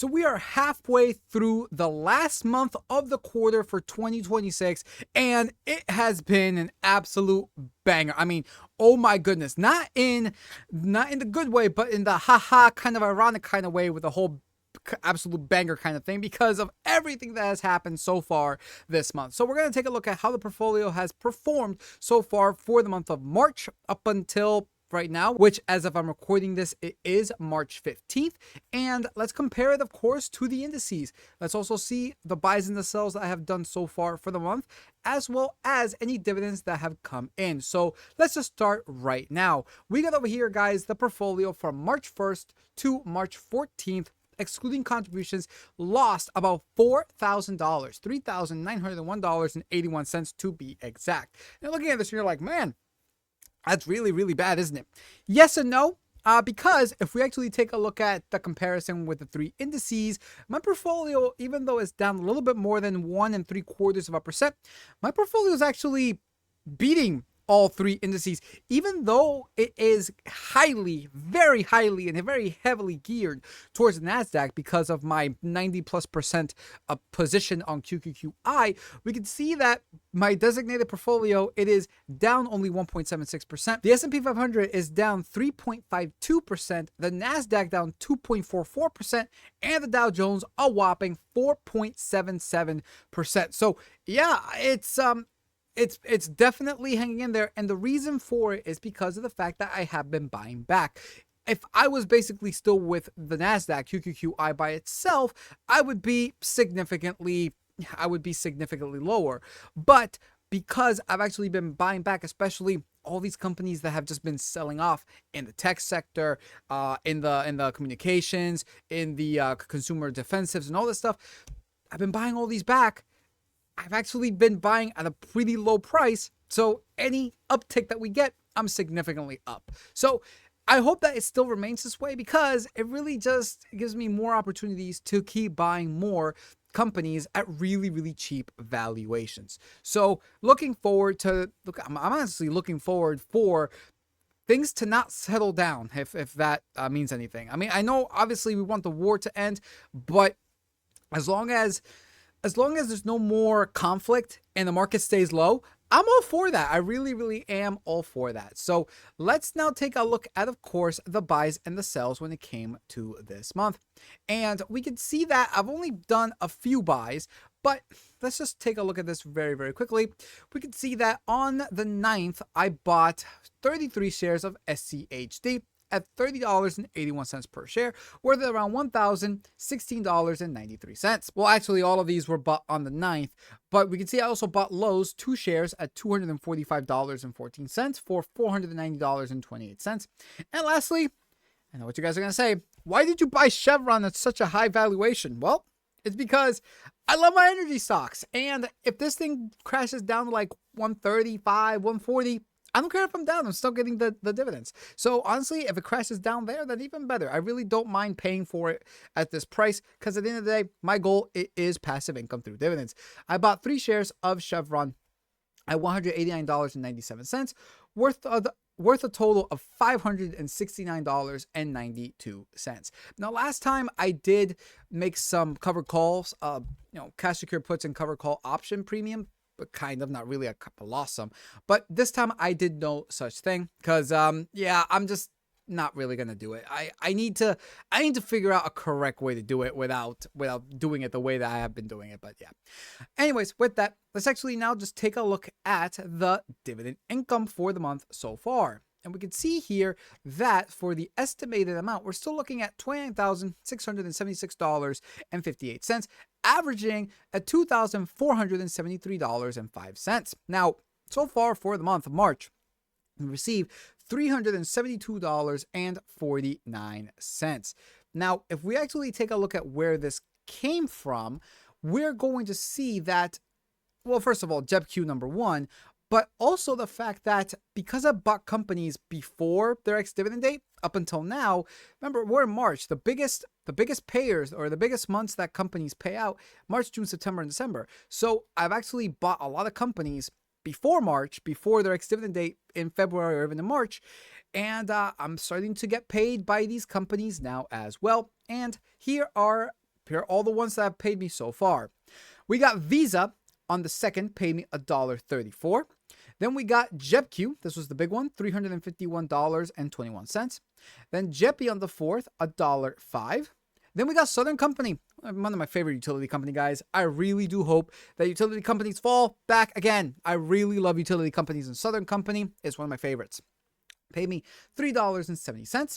So we are halfway through the last month of the quarter for 2026, and it has been an absolute banger. I mean, oh my goodness, not in the good way, but in the haha kind of ironic kind of way, with the whole absolute banger kind of thing, because of everything that has happened so far this month. So we're going to take a look at how the portfolio has performed so far for the month of March up until right now, which, as if I'm recording this, it is March 15th. And let's compare it, of course, to the indices. Let's also see the buys and the sells that I have done so far for the month, as well as any dividends that have come in. So let's just start right now. We got over here, guys, the portfolio from March 1st to March 14th, excluding contributions, lost about $4,000, $3,901.81 to be exact. Now, looking at this, you're like, man, that's really, really bad, isn't it? Yes and no. Because if we actually take a look at the comparison with the three indices, my portfolio, even though it's down a little bit more than 1.75%, my portfolio is actually beating all three indices, even though it is very highly and very heavily geared towards NASDAQ because of my 90+% position on QQQI. We can see that my designated portfolio, it is down only 1.76%. The S&P 500 is down 3.52%. The NASDAQ down 2.44%, and the Dow Jones a whopping 4.77%. So yeah, it's definitely hanging in there, and the reason for it is because of the fact that I have been buying back. If I was basically still with the NASDAQ QQQI by itself, I would be significantly lower. But because I've actually been buying back, especially all these companies that have just been selling off in the tech sector, in the communications, in the consumer defensives and all this stuff, I've been buying all these back. I've actually been buying at a pretty low price, so any uptick that we get, I'm significantly up. So I hope that it still remains this way, because it really just gives me more opportunities to keep buying more companies at really, really cheap valuations. So I'm honestly looking forward for things to not settle down, if that means anything. I mean, I know obviously we want the war to end, but as long as there's no more conflict and the market stays low, I'm all for that. I really, really am all for that. So let's now take a look at, of course, the buys and the sells when it came to this month. And we can see that I've only done a few buys, but let's just take a look at this very, very quickly. We can see that on the 9th, I bought 33 shares of SCHD at $30.81 per share, worth around $1,016.93. Well, actually, all of these were bought on the 9th, but we can see I also bought Lowe's 2 shares at $245.14 for $490.28. And lastly, I know what you guys are going to say, why did you buy Chevron at such a high valuation? Well, it's because I love my energy stocks, and if this thing crashes down to like 135, 140, I don't care if I'm down. I'm still getting the dividends. So honestly, if it crashes down there, then even better. I really don't mind paying for it at this price, because at the end of the day, my goal is passive income through dividends. I bought 3 shares of Chevron at $189.97, worth a total of $569.92. Now, last time I did make some covered calls, cash secured puts and covered call option premium, but kind of, not really, I lost some. But this time I did no such thing, because I'm just not really gonna do it. I need to figure out a correct way to do it without doing it the way that I have been doing it. But yeah. Anyways, with that, let's actually now just take a look at the dividend income for the month so far. And we can see here that for the estimated amount, we're still looking at $29,676.58, averaging at $2,473.05. Now, so far for the month of March, we received $372.49. Now, if we actually take a look at where this came from, we're going to see that, well, first of all, JebQ number 1, but also the fact that because I bought companies before their ex-dividend date up until now, remember, we're in March, the biggest payers, or the biggest months that companies pay out, March, June, September, and December. So I've actually bought a lot of companies before March, before their ex-dividend date in February or even in March, and I'm starting to get paid by these companies now as well. And here are Here are all the ones that have paid me so far. We got Visa on the 2nd, paid me $1.34. Then we got JetQ. This was the big one, $351.21. Then JEPI on the 4th, $1.05. Then we got Southern Company, one of my favorite utility company guys. I really do hope that utility companies fall back again. I really love utility companies, and Southern Company is one of my favorites. Paid me $3.70.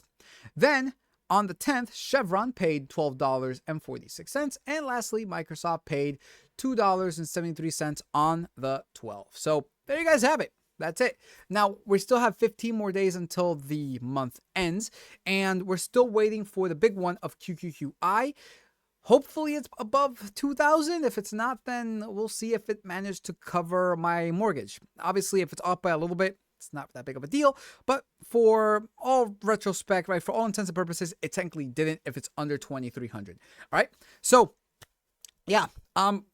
Then on the 10th, Chevron paid $12.46. And lastly, Microsoft paid $2.73 on the 12th. So there you guys have it. That's it. Now, we still have 15 more days until the month ends, and we're still waiting for the big one of QQQI. Hopefully it's above 2,000. If it's not, then we'll see if it managed to cover my mortgage. Obviously, if it's up by a little bit, it's not that big of a deal. But for all retrospect, right, for all intents and purposes, it technically didn't if it's under 2,300. All right. So yeah,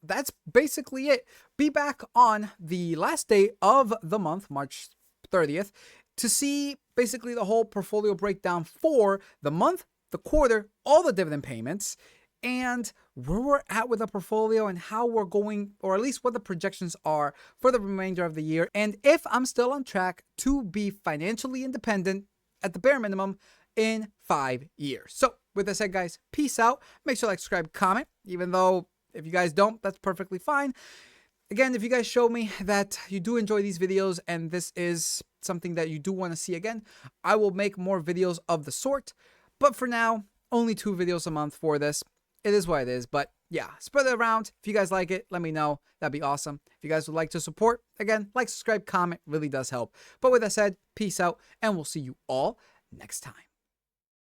that's basically it. Be back on the last day of the month, March 30th, to see basically the whole portfolio breakdown for the month, the quarter, all the dividend payments, and where we're at with the portfolio and how we're going, or at least what the projections are for the remainder of the year, and if I'm still on track to be financially independent at the bare minimum in 5 years. So with that said, guys, peace out. Make sure to like, subscribe, comment, even though if you guys don't, that's perfectly fine. Again, if you guys show me that you do enjoy these videos and this is something that you do want to see again, I will make more videos of the sort. But for now, only 2 videos a month for this. It is what it is. But yeah, spread it around. If you guys like it, let me know. That'd be awesome. If you guys would like to support, again, like, subscribe, comment, really does help. But with that said, peace out, and we'll see you all next time.